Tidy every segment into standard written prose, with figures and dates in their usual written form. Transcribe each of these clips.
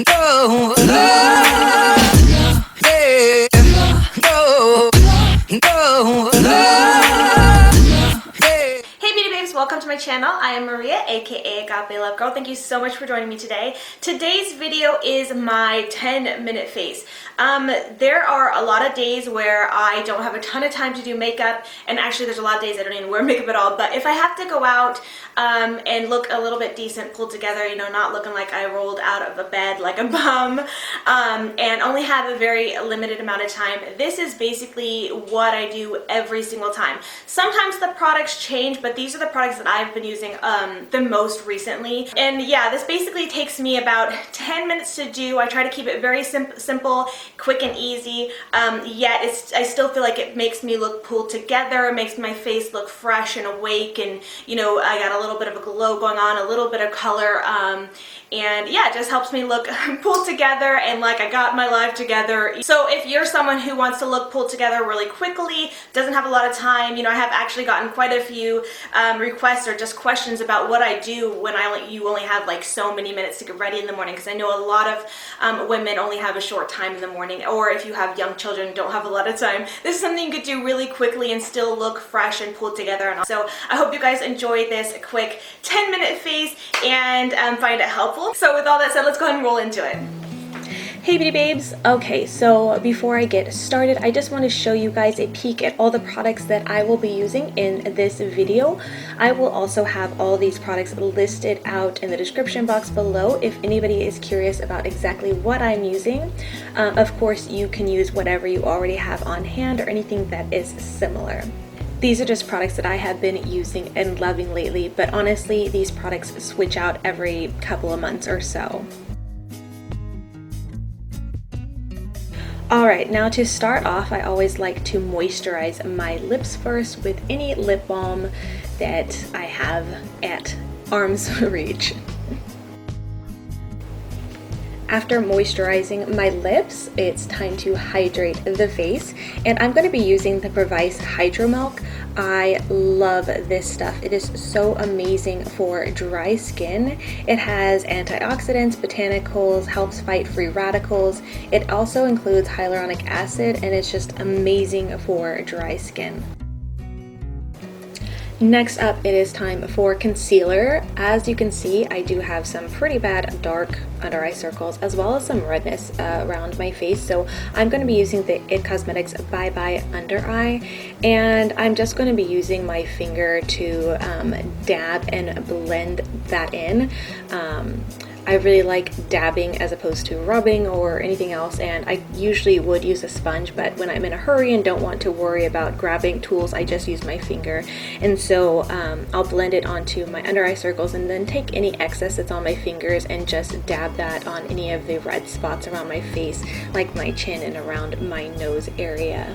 Go, yeah. Go, go, yeah. Hey beauty babes, welcome to my channel. I am Maria, aka Agape Love Girl. Thank you so much for joining me today. Today's video is my 10-minute face. There are a lot of days where I don't have a ton of time to do makeup, and actually there's a lot of days I don't even wear makeup at all, but if I have to go out and look a little bit decent, pulled together, you know, not looking like I rolled out of a bed like a bum, and only have a very limited amount of time, this is basically what I do every single time. Sometimes the products change, but these are the products that I've been using the most recently. And yeah, this basically takes me about 10 minutes to do. I try to keep it very simple, quick and easy, yet I still feel like it makes me look pulled together. It makes my face look fresh and awake, and you know, I got a little bit of a glow going on, a little bit of color, and yeah, it just helps me look pulled together and like I got my life together. So if you're someone who wants to look pulled together really quickly, doesn't have a lot of time, you know, I have actually gotten quite a few requests or just questions about what I do when you only have like so many minutes to get ready in the morning, because I know a lot of women only have a short time in the morning, or if you have young children, don't have a lot of time. This is something you could do really quickly and still look fresh and pulled together. And so I hope you guys enjoy this quick 10-minute face and find it helpful. So with all that said, let's go ahead and roll into it. Hey beauty babes. Okay, so before I get started, I just want to show you guys a peek at all the products that I will be using in this video. I will also have all these products listed out in the description box below if anybody is curious about exactly what I'm using. Of course, you can use whatever you already have on hand or anything that is similar. These are just products that I have been using and loving lately, but honestly, these products switch out every couple of months or so. Alright, now to start off, I always like to moisturize my lips first with any lip balm that I have at arm's reach. After moisturizing my lips, it's time to hydrate the face, and I'm going to be using the Previse HydroMilk. I love this stuff. It is so amazing for dry skin. It has antioxidants, botanicals, helps fight free radicals. It also includes hyaluronic acid, and it's just amazing for dry skin. Next up, it is time for concealer. As you can see, I do have some pretty bad dark under eye circles as well as some redness around my face, so I'm going to be using the IT Cosmetics Bye Bye Under Eye, and I'm just going to be using my finger to dab and blend that in. I really like dabbing as opposed to rubbing or anything else, and I usually would use a sponge, but when I'm in a hurry and don't want to worry about grabbing tools, I just use my finger. And so I'll blend it onto my under eye circles and then take any excess that's on my fingers and just dab that on any of the red spots around my face, like my chin and around my nose area.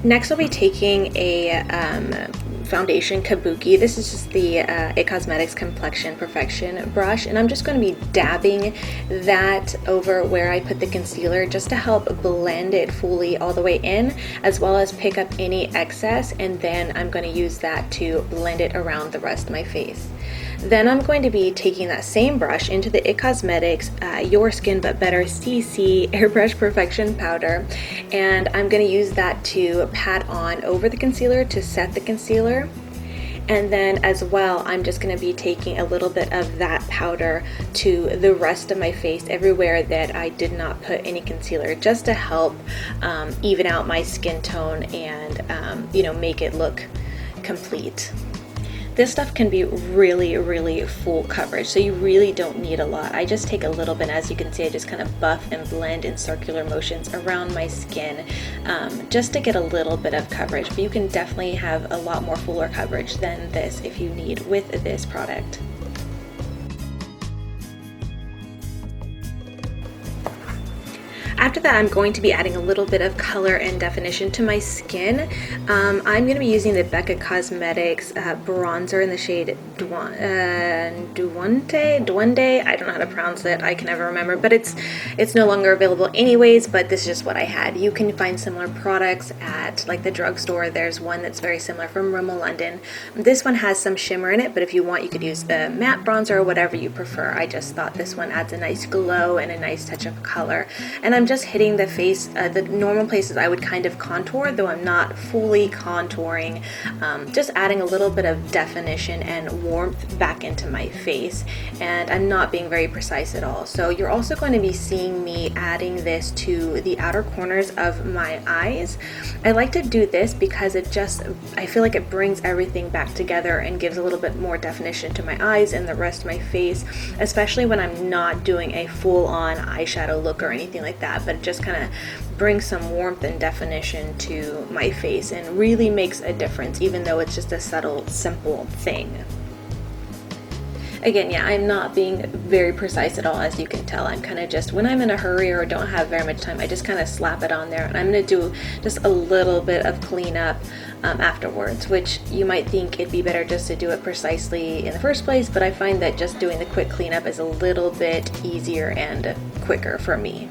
Next, I'll be taking a foundation kabuki. This is just the IT Cosmetics Complexion Perfection brush, and I'm just going to be dabbing that over where I put the concealer just to help blend it fully all the way in, as well as pick up any excess, and then I'm going to use that to blend it around the rest of my face. Then I'm going to be taking that same brush into the IT Cosmetics Your Skin But Better CC Airbrush Perfection Powder, and I'm going to use that to pat on over the concealer to set the concealer. And then as well, I'm just going to be taking a little bit of that powder to the rest of my face, everywhere that I did not put any concealer, just to help even out my skin tone and you know, make it look complete. This stuff can be really full coverage, so you really don't need a lot. I just take a little bit, as you can see, I just kind of buff and blend in circular motions around my skin just to get a little bit of coverage, but you can definitely have a lot more fuller coverage than this if you need with this product. After that, I'm going to be adding a little bit of color and definition to my skin. I'm going to be using the Becca Cosmetics bronzer in the shade Duende. I don't know how to pronounce it. I can never remember, but it's no longer available anyways, but this is just what I had. You can find similar products at like the drugstore. There's one that's very similar from Rimmel London. This one has some shimmer in it, but if you want, you could use the matte bronzer or whatever you prefer. I just thought this one adds a nice glow and a nice touch of color. And I'm just hitting the face, the normal places I would kind of contour, though I'm not fully contouring, just adding a little bit of definition and warmth back into my face, and I'm not being very precise at all. So you're also going to be seeing me adding this to the outer corners of my eyes. I like to do this because I feel like it brings everything back together and gives a little bit more definition to my eyes and the rest of my face, especially when I'm not doing a full-on eyeshadow look or anything like that, but it just kind of brings some warmth and definition to my face and really makes a difference, even though it's just a subtle, simple thing. Again, yeah, I'm not being very precise at all, as you can tell. I'm kind of just, when I'm in a hurry or don't have very much time, I just kind of slap it on there, and I'm going to do just a little bit of cleanup afterwards, which you might think it'd be better just to do it precisely in the first place, but I find that just doing the quick cleanup is a little bit easier and quicker for me.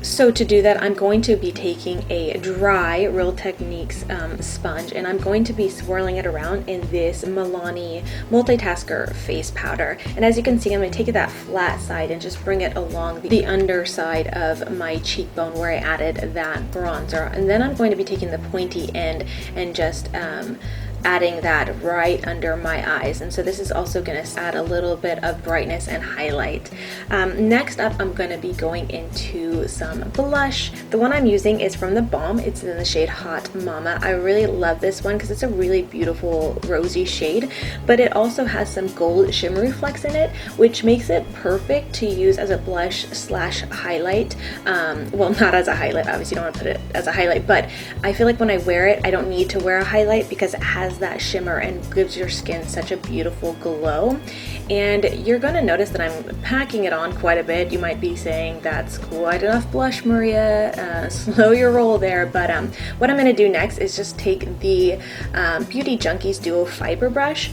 So to do that, I'm going to be taking a dry Real Techniques sponge, and I'm going to be swirling it around in this Milani Multitasker face powder. And as you can see, I'm going to take that flat side and just bring it along the underside of my cheekbone where I added that bronzer. And then I'm going to be taking the pointy end and just adding that right under my eyes, and so this is also going to add a little bit of brightness and highlight. Next up, I'm going to be going into some blush. The one I'm using is from the Balm. It's in the shade Hot Mama. I really love this one because it's a really beautiful rosy shade, but it also has some gold shimmery flecks in it, which makes it perfect to use as a blush slash highlight. Well, not as a highlight, obviously you don't want to put it as a highlight, but I feel like when I wear it, I don't need to wear a highlight because it has that shimmer and gives your skin such a beautiful glow. And you're going to notice that I'm packing it on quite a bit. You might be saying, that's quite enough blush, Maria, slow your roll there. But what I'm going to do next is just take the Beauty Junkees Duo Fiber Brush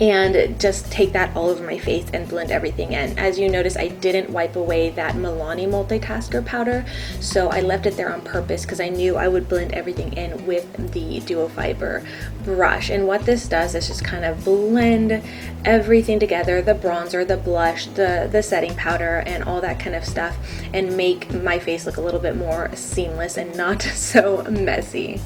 and just take that all over my face and blend everything in. As you notice, I didn't wipe away that Milani Multitasker powder, so I left it there on purpose because I knew I would blend everything in with the Duo Fiber brush. And what this does is just kind of blend everything together, the bronzer, the blush, the setting powder, and all that kind of stuff, and make my face look a little bit more seamless and not so messy.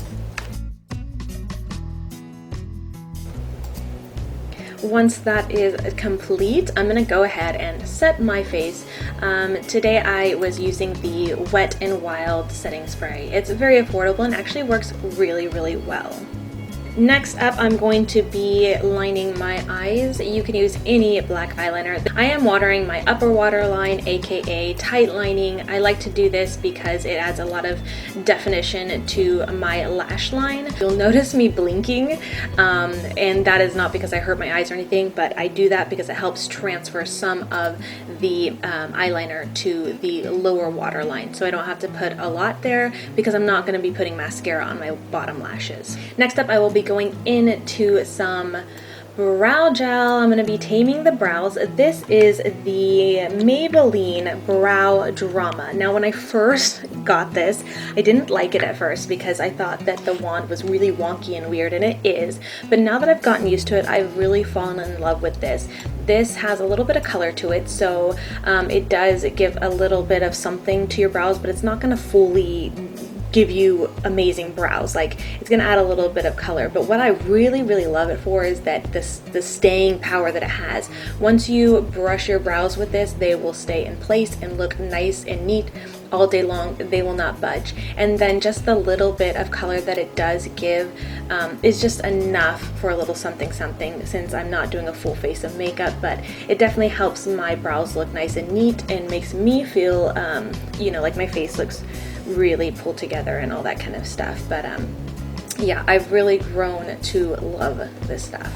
Once that is complete, I'm going to go ahead and set my face. Today I was using the Wet n Wild setting spray. It's very affordable and actually works really, really well. Next up, I'm going to be lining my eyes. You can use any black eyeliner. I am watering my upper waterline, aka tight lining. I like to do this because it adds a lot of definition to my lash line. You'll notice me blinking, and that is not because I hurt my eyes or anything, but I do that because it helps transfer some of the eyeliner to the lower waterline, so I don't have to put a lot there because I'm not going to be putting mascara on my bottom lashes. Next up, I will be going into some brow gel. I'm going to be taming the brows. This is the Maybelline Brow Drama. Now, when I first got this, I didn't like it at first because I thought that the wand was really wonky and weird, and it is. But now that I've gotten used to it, I've really fallen in love with this. This has a little bit of color to it, so it does give a little bit of something to your brows, but it's not going to fully give you amazing brows. Like, it's gonna add a little bit of color, but what I really, really love it for is that the staying power that it has. Once you brush your brows with this, they will stay in place and look nice and neat all day long. They will not budge. And then just the little bit of color that it does give is just enough for a little something something, since I'm not doing a full face of makeup, but it definitely helps my brows look nice and neat and makes me feel you know, like my face looks really pulled together and all that kind of stuff. But yeah, I've really grown to love this stuff.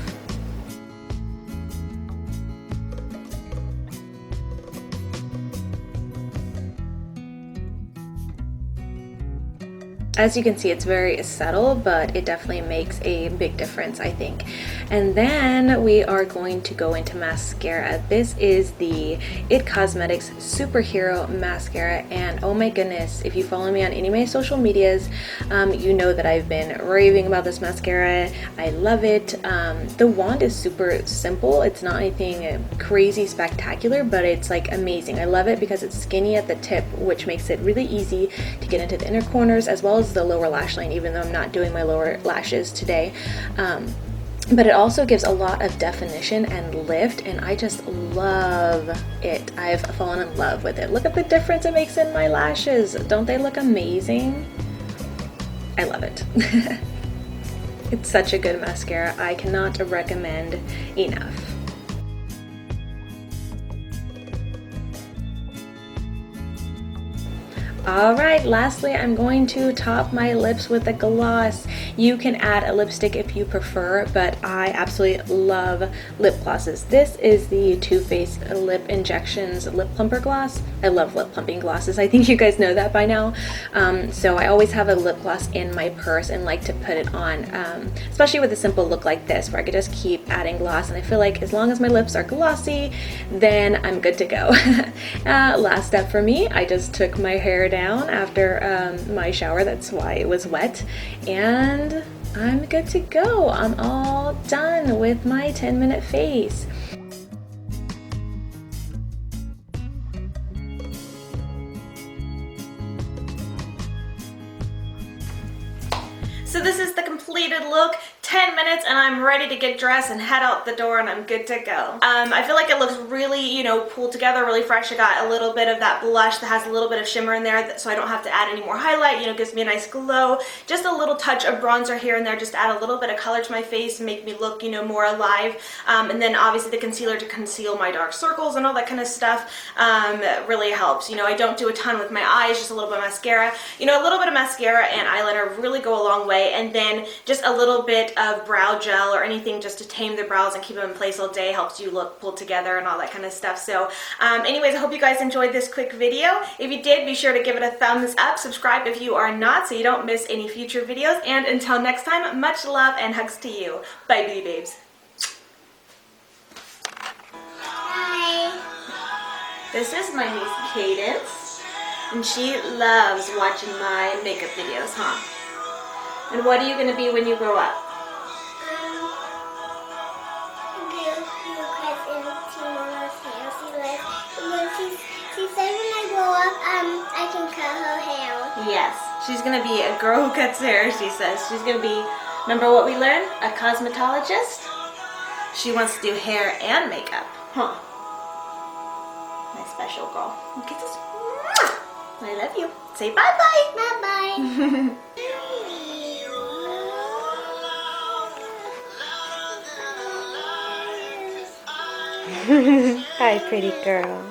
As you can see, it's very subtle, but it definitely makes a big difference, I think. And then we are going to go into mascara. This is the It Cosmetics Superhero Mascara, and oh my goodness, if you follow me on any of my social medias, you know that I've been raving about this mascara. I love it. The wand is super simple. It's not anything crazy spectacular, but it's like amazing. I love it because it's skinny at the tip, which makes it really easy to get into the inner corners as well as the lower lash line, even though I'm not doing my lower lashes today. But it also gives a lot of definition and lift, and I just love it. I've fallen in love with it. Look at the difference it makes in my lashes. Don't they look amazing? I love it. It's such a good mascara. I cannot recommend enough. Alright, lastly, I'm going to top my lips with a gloss. You can add a lipstick if you prefer, but I absolutely love lip glosses. This is the Too Faced Lip Injections Lip Plumper Gloss. I love lip plumping glosses. I think you guys know that by now. So I always have a lip gloss in my purse and like to put it on, especially with a simple look like this where I could just keep adding gloss, and I feel like as long as my lips are glossy, then I'm good to go. Last step for me, I just took my hair down after my shower. That's why it was wet, and I'm good to go. I'm all done with my 10-minute face. So this is the completed look. 10 minutes and I'm ready to get dressed and head out the door, and I'm good to go. I feel like it looks really, you know, pulled together, really fresh. I got a little bit of that blush that has a little bit of shimmer in there, so I don't have to add any more highlight. You know, gives me a nice glow. Just a little touch of bronzer here and there, just to add a little bit of color to my face and make me look, you know, more alive. And then obviously the concealer to conceal my dark circles and all that kind of stuff really helps. You know, I don't do a ton with my eyes, just a little bit of mascara. You know, a little bit of mascara and eyeliner really go a long way, and then just a little bit of brow gel or anything just to tame the brows and keep them in place all day helps you look pulled together and all that kind of stuff. So anyways, I hope you guys enjoyed this quick video. If you did, be sure to give it a thumbs up, subscribe if you are not so you don't miss any future videos, and until next time, much love and hugs to you. Bye, beauty babes. Hi. This is my niece Cadence, and she loves watching my makeup videos, huh? And what are you going to be when you grow up? She said when I grow up, I can cut her hair. Yes, she's going to be a girl who cuts hair, she says. She's going to be, remember what we learned? A cosmetologist? She wants to do hair and makeup. Huh. My special girl. Kisses. I love you. Say bye-bye. Bye-bye. Hi, pretty girl.